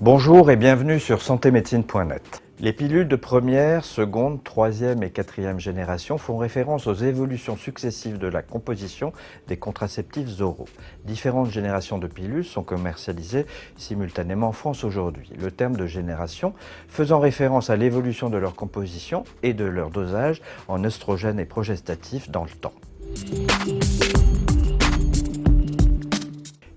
Bonjour et bienvenue sur santémédecine.net. Les pilules de première, seconde, troisième et quatrième génération font référence aux évolutions successives de la composition des contraceptifs oraux. Différentes générations de pilules sont commercialisées simultanément en France aujourd'hui. Le terme de génération faisant référence à l'évolution de leur composition et de leur dosage en œstrogènes et progestatifs dans le temps.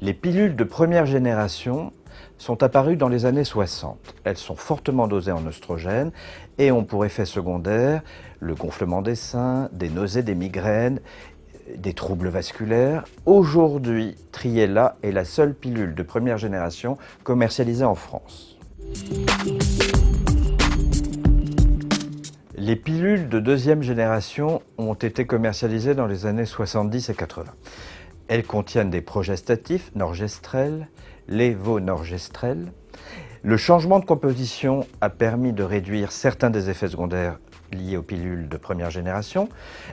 Les pilules de première génération sont apparues dans les années 60. Elles sont fortement dosées en œstrogènes et ont pour effet secondaire le gonflement des seins, des nausées, des migraines, des troubles vasculaires. Aujourd'hui, Triella est la seule pilule de première génération commercialisée en France. Les pilules de deuxième génération ont été commercialisées dans les années 70 et 80. Elles contiennent des progestatifs, norgestrel, lévonorgestrel. Le changement de composition a permis de réduire certains des effets secondaires liés aux pilules de première génération.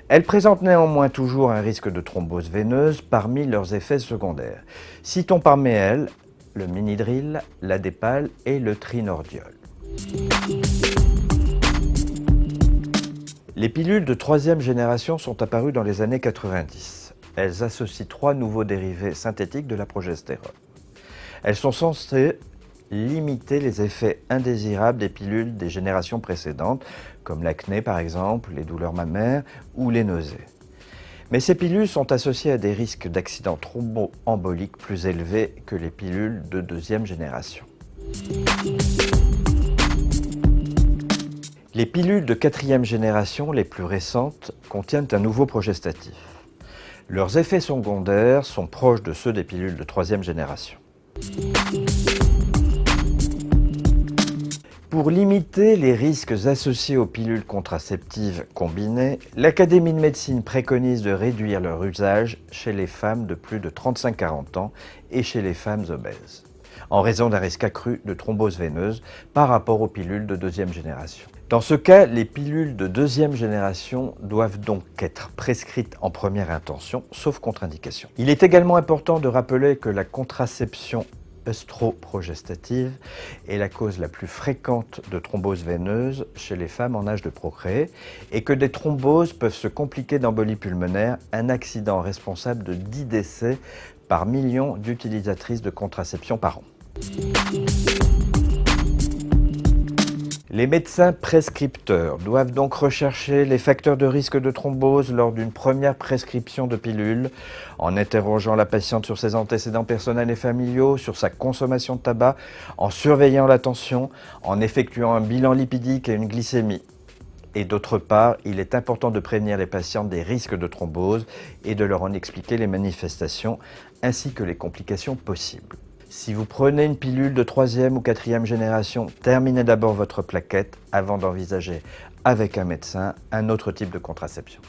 Elles présentent néanmoins toujours un risque de thrombose veineuse parmi leurs effets secondaires. Citons parmi elles le Minidril, l'Adépal et le Trinordiol. Les pilules de troisième génération sont apparues dans les années 90. Elles associent trois nouveaux dérivés synthétiques de la progestérone. Elles sont censées limiter les effets indésirables des pilules des générations précédentes, comme l'acné par exemple, les douleurs mammaires ou les nausées. Mais ces pilules sont associées à des risques d'accidents thromboemboliques plus élevés que les pilules de deuxième génération. Les pilules de quatrième génération, les plus récentes, contiennent un nouveau progestatif. Leurs effets secondaires sont proches de ceux des pilules de troisième génération. Pour limiter les risques associés aux pilules contraceptives combinées, l'Académie de médecine préconise de réduire leur usage chez les femmes de plus de 35-40 ans et chez les femmes obèses, en raison d'un risque accru de thrombose veineuse par rapport aux pilules de deuxième génération. Dans ce cas, les pilules de deuxième génération doivent donc être prescrites en première intention, sauf contre-indication. Il est également important de rappeler que la contraception œstroprogestative est la cause la plus fréquente de thrombose veineuse chez les femmes en âge de procréer et que des thromboses peuvent se compliquer d'embolie pulmonaire, un accident responsable de 10 décès par million d'utilisatrices de contraception par an. Les médecins prescripteurs doivent donc rechercher les facteurs de risque de thrombose lors d'une première prescription de pilules, en interrogeant la patiente sur ses antécédents personnels et familiaux, sur sa consommation de tabac, en surveillant la tension, en effectuant un bilan lipidique et une glycémie. Et d'autre part, il est important de prévenir les patientes des risques de thrombose et de leur en expliquer les manifestations ainsi que les complications possibles. Si vous prenez une pilule de troisième ou quatrième génération, terminez d'abord votre plaquette avant d'envisager avec un médecin un autre type de contraception.